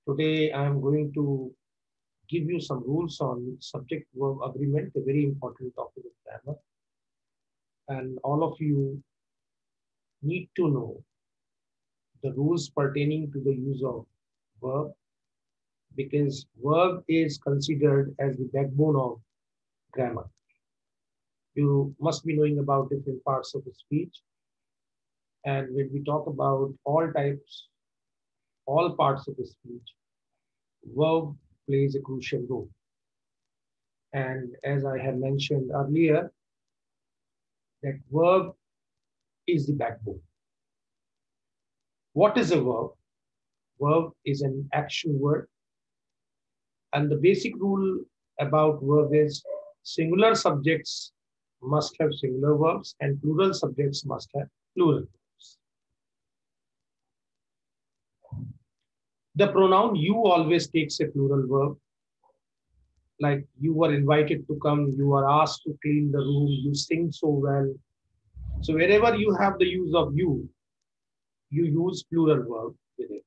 Today I am going to give you some rules on subject-verb agreement, a very important topic of grammar. And all of you need to know the rules pertaining to the use of verb, because verb is considered as the backbone of grammar. You must be knowing about different parts of the speech. And when we talk about all types, all parts of the speech, verb plays a crucial role. And as I have mentioned earlier, that verb is the backbone. What is a verb? Verb is an action word. And the basic rule about verb is singular subjects must have singular verbs and plural subjects must have plural verbs. The pronoun you always takes a plural verb. Like you were invited to come, you are asked to clean the room, you sing so well. So wherever you have the use of you use plural verb with it.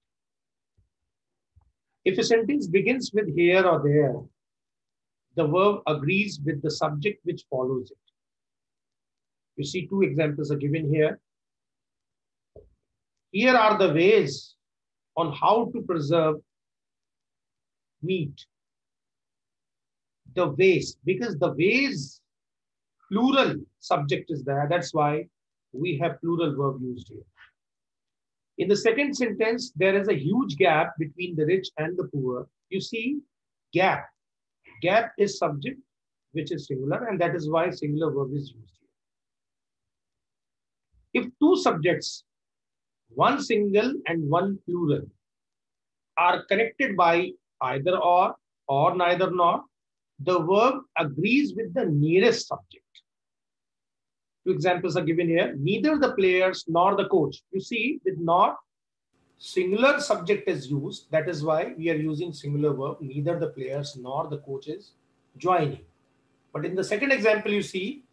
If a sentence begins with here or there, the verb agrees with the subject which follows it. You see, two examples are given here. Here are the ways on how to preserve meat. The ways, because the ways, plural subject is there. That's why we have plural verb used here. In the second sentence, there is a huge gap between the rich and the poor. You see, gap. Gap is subject, which is singular, and that is why singular verb is used here. If two subjects, one single and one plural, are connected by either or neither nor, the verb agrees with the nearest subject. Two examples are given here. Neither the players nor the coach. You see, with nor, singular subject is used. That is why we are using singular verb. Neither the players nor the coach is joining. But in the second example, you see,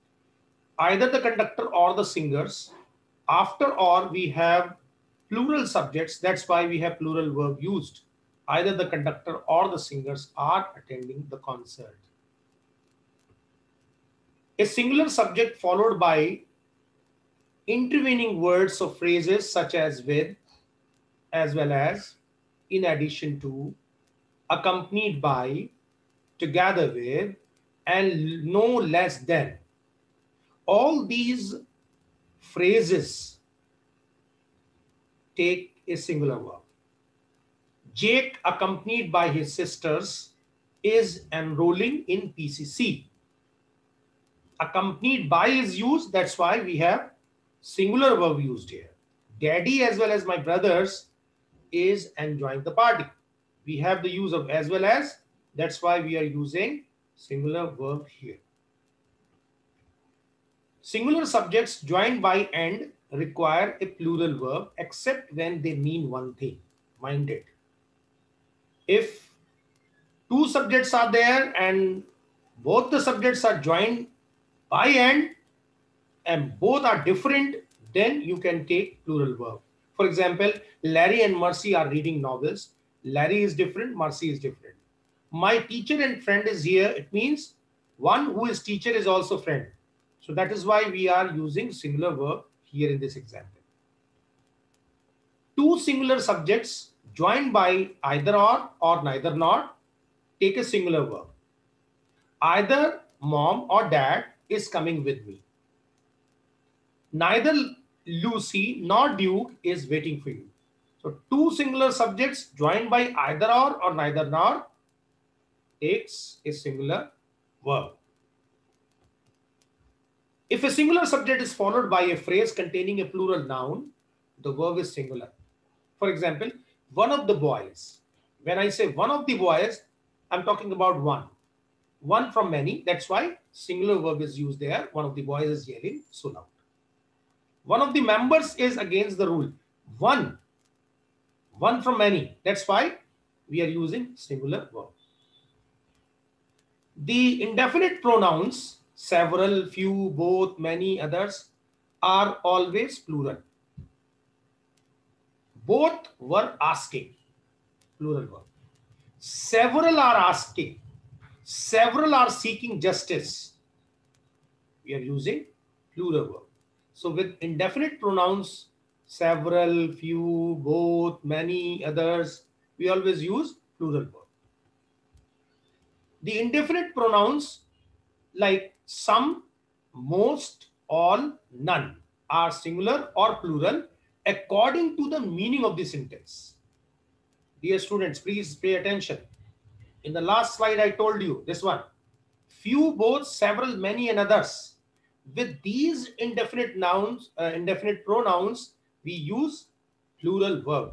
either the conductor or the singers. After or, we have plural subjects. That's why we have plural verb used. Either the conductor or the singers are attending the concert. A singular subject followed by intervening words or phrases such as with, as well as, in addition to, accompanied by, together with, and no less than. All these phrases take a singular verb. Jake, accompanied by his sisters, is enrolling in PCC. Accompanied by is used, that's why we have singular verb used here. Daddy as well as my brothers is enjoying the party. We have the use of as well as, that's why we are using singular verb here. Singular subjects joined by and require a plural verb except when they mean one thing. Mind it. If two subjects are there and both the subjects are joined by and both are different, then you can take plural verb. For example, Larry and Mercy are reading novels. Larry is different, Mercy is different. My teacher and friend is here. It means one who is teacher is also friend. So that is why we are using singular verb here in this example. Two singular subjects joined by either or neither nor take a singular verb. Either mom or dad is coming with me. Neither Lucy nor Duke is waiting for you. So two singular subjects joined by either or neither nor takes a singular verb. If a singular subject is followed by a phrase containing a plural noun, the verb is singular. For example, one of the boys. When I say one of the boys, I'm talking about one. One from many. That's why singular verb is used there. One of the boys is yelling so loud. One of the members is against the rule. One from many. That's why we are using singular verb. The indefinite pronouns, several, few, both, many, others, are always plural. Both were asking, plural verb. several are asking, several are seeking justice, we are using plural verb. So with indefinite pronouns, several, few, both, many, others, we always use plural verb. The indefinite pronouns like some, most, all, none are singular or plural according to the meaning of the sentence. Dear students, please pay attention. In the last slide, I told you this one. Few, both, several, many, and others. With these indefinite nouns, indefinite pronouns, we use plural verb.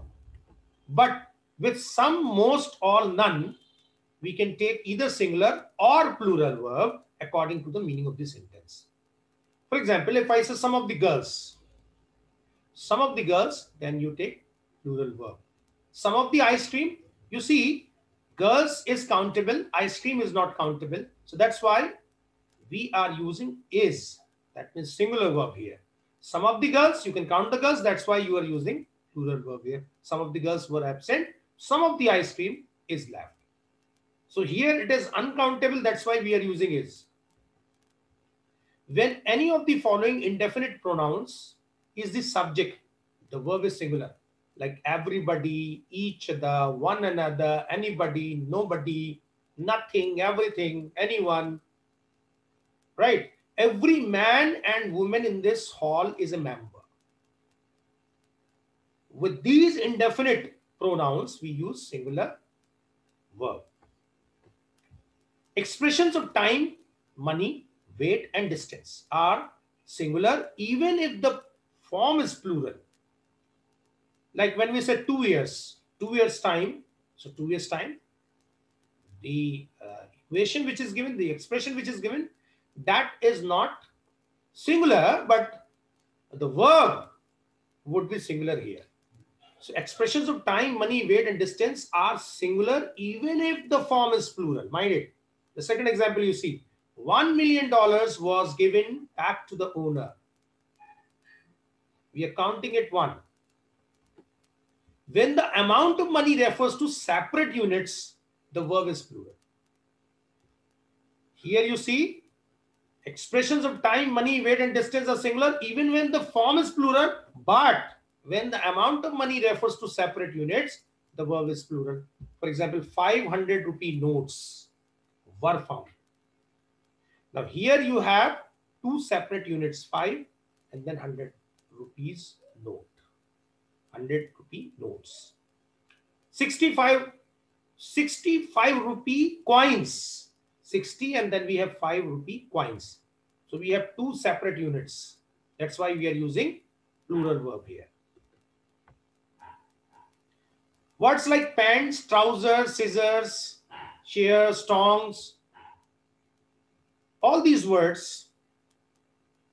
But with some, most, all, none, we can take either singular or plural verb according to the meaning of the sentence. For example, if I say some of the girls, then you take plural verb. Some of the ice cream, you see, girls is countable, ice cream is not countable. So that's why we are using is. That means singular verb here. Some of the girls, you can count the girls, that's why you are using plural verb here. Some of the girls were absent, some of the ice cream is left. So here it is uncountable, that's why we are using is. When any of the following indefinite pronouns is the subject, the verb is singular. Like everybody, each other, one another, anybody, nobody, nothing, everything, anyone. Right? Every man and woman in this hall is a member. With these indefinite pronouns, we use singular verb. Expressions of time, money, weight, and distance are singular even if the form is plural. Like when we say 2 years, 2 years time, so 2 years time, the equation which is given, the expression which is given, that is not singular, but the verb would be singular here. So expressions of time, money, weight, and distance are singular even if the form is plural. Mind it. The second example you see, $1 million was given back to the owner. We are counting it one. When the amount of money refers to separate units, the verb is plural. Here you see, expressions of time, money, weight, and distance are singular even when the form is plural, but when the amount of money refers to separate units, the verb is plural. For example, 500 rupee notes were found. Now here you have two separate units, 5 and then 100 rupees note. 100 rupee notes. 65 rupee coins. 60 and then we have 5 rupee coins. So we have two separate units. That's why we are using plural verb here. Words like pants, trousers, scissors, shears, tongs, all these words,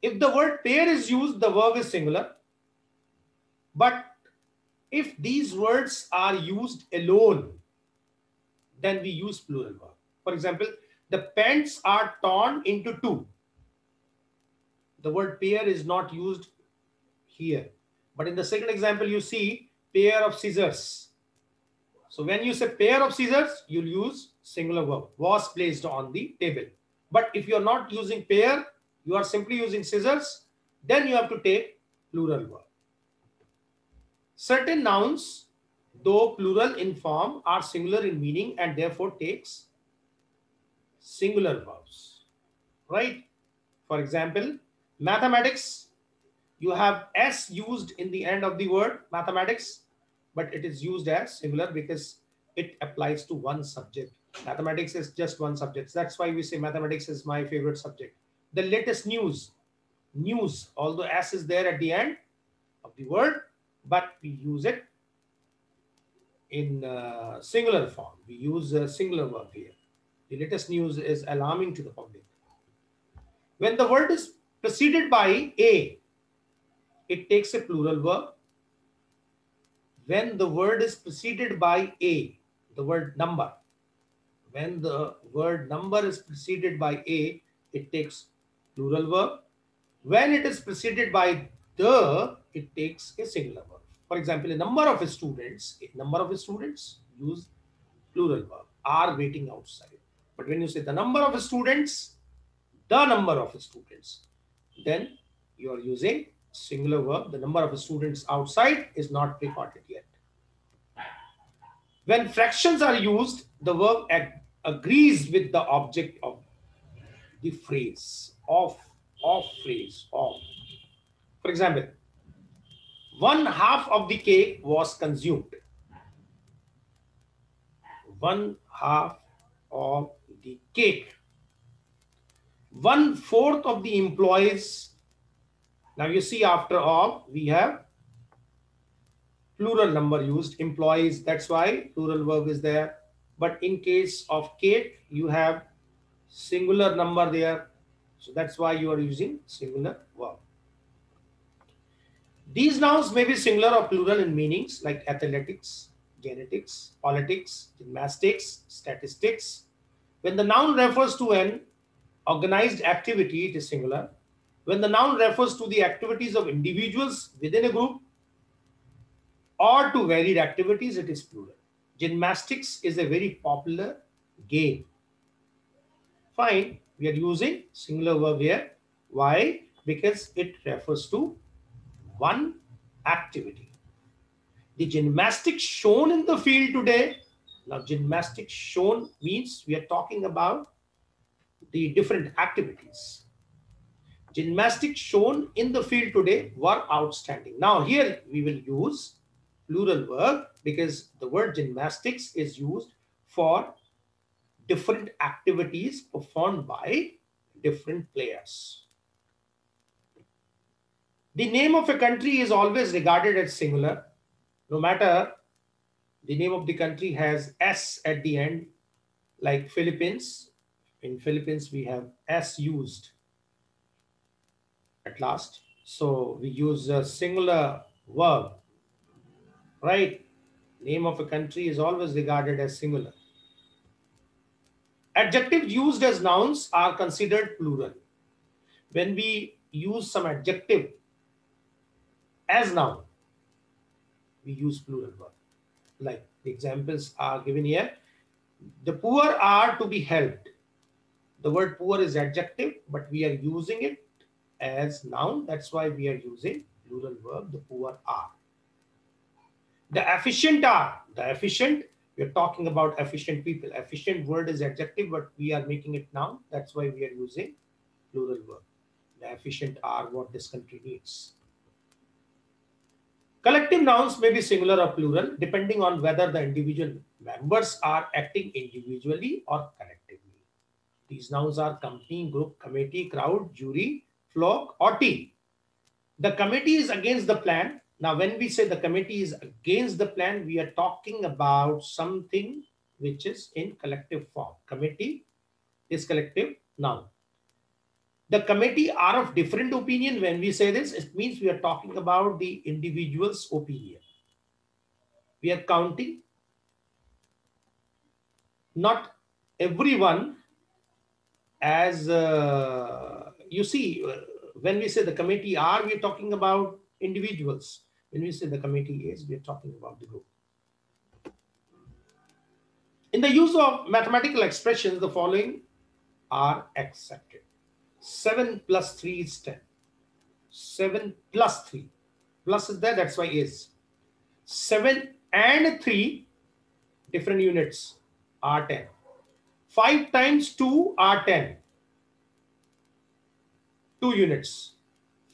if the word pair is used, the verb is singular. But if these words are used alone, then we use plural verb. For example, the pants are torn into two. The word pair is not used here. But in the second example, you see pair of scissors. So when you say pair of scissors, you'll use singular verb, was placed on the table. But if you're not using pair, you are simply using scissors, then you have to take plural verb. Certain nouns, though plural in form, are singular in meaning and therefore takes singular verbs. Right? For example, mathematics, you have S used in the end of the word mathematics, but it is used as singular because it applies to one subject. Mathematics is just one subject. That's why we say mathematics is my favorite subject. The latest news, although S is there at the end of the word, but we use it in singular form. We use a singular verb here. The latest news is alarming to the public. When the word is preceded by a, it takes a plural verb. When the word is preceded by a, the word number, when the word number is preceded by a, it takes plural verb. When it is preceded by the, it takes a singular verb. For example, a number of students use plural verb, are waiting outside. But when you say the number of students, the number of students, then you are using singular verb. The number of students outside is not recorded yet. When fractions are used, the verb agrees with the object of the phrase, of phrase, of. For example, one half of the cake was consumed. One half of the cake. One fourth of the employees. Now you see, after of, we have plural number used, employees. That's why plural verb is there. But in case of cake, you have singular number there. So that's why you are using singular verb. These nouns may be singular or plural in meanings like athletics, genetics, politics, gymnastics, statistics. When the noun refers to an organized activity, it is singular. When the noun refers to the activities of individuals within a group or to varied activities, it is plural. Gymnastics is a very popular game. Fine, we are using singular verb here. Why? Because it refers to one activity. The gymnastics shown in the field today. Now, gymnastics shown means we are talking about the different activities. Gymnastics shown in the field today were outstanding. Now, here we will use plural verb because the word gymnastics is used for different activities performed by different players. The name of a country is always regarded as singular, no matter the name of the country has S at the end, like Philippines. In Philippines, we have S used at last. So we use a singular verb, right? Name of a country is always regarded as singular. Adjectives used as nouns are considered plural. When we use some adjective as noun, we use plural verb. Like the examples are given here. The poor are to be helped. The word poor is adjective, but we are using it as noun. That's why we are using plural verb, the poor are. The efficient are. The efficient, we're talking about efficient people. Efficient word is adjective, but we are making it noun. That's why we are using plural verb. The efficient are what this country needs. Collective nouns may be singular or plural depending on whether the individual members are acting individually or collectively. These nouns are company, group, committee, crowd, jury, flock, or team. The committee is against the plan. Now, when we say the committee is against the plan, we are talking about something which is in collective form. Committee is collective noun. The committee are of different opinion. When we say this, it means we are talking about the individual's opinion. We are counting not everyone as you see, when we say the committee are, we are talking about individuals. When we say the committee is, we are talking about the group. In the use of mathematical expressions, the following are accepted. 7 plus 3 is 10. 7 plus 3. Plus is there, that's why is. 7 and 3 different units are 10. 5 times 2 are 10. 2 units.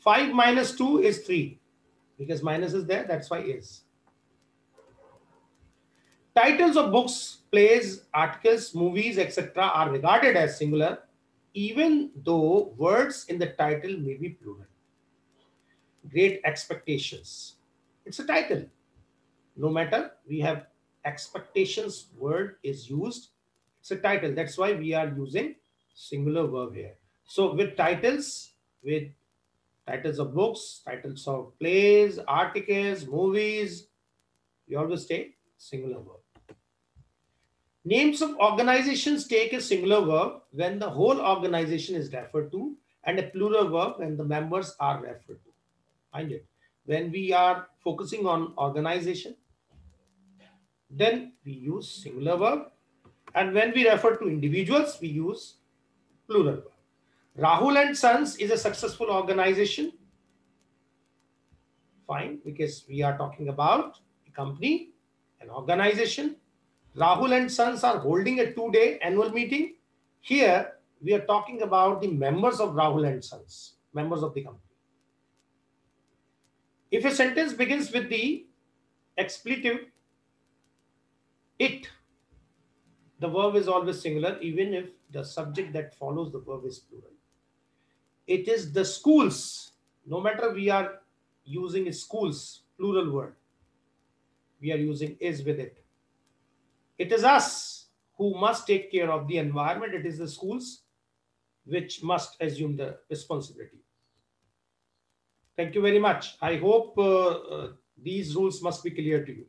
5 minus 2 is 3. Because minus is there, that's why is. Titles of books, plays, articles, movies, etc. are regarded as singular, even though words in the title may be plural. Great Expectations. It's a title. No matter we have expectations word is used, it's a title. That's why we are using singular verb here. So with titles of books, titles of plays, articles, movies, we always take singular verb. Names of organizations take a singular verb when the whole organization is referred to and a plural verb when the members are referred to. Find it. When we are focusing on organization, then we use singular verb. And when we refer to individuals, we use plural verb. Rahul and Sons is a successful organization. Fine, because we are talking about a company, an organization. Rahul and Sons are holding a 2-day annual meeting. Here, we are talking about the members of Rahul and Sons, members of the company. If a sentence begins with the expletive it, the verb is always singular, even if the subject that follows the verb is plural. It is the schools. No matter we are using schools, plural word, we are using is with it. It is us who must take care of the environment. It is the schools which must assume the responsibility. Thank you very much. I hope these rules must be clear to you.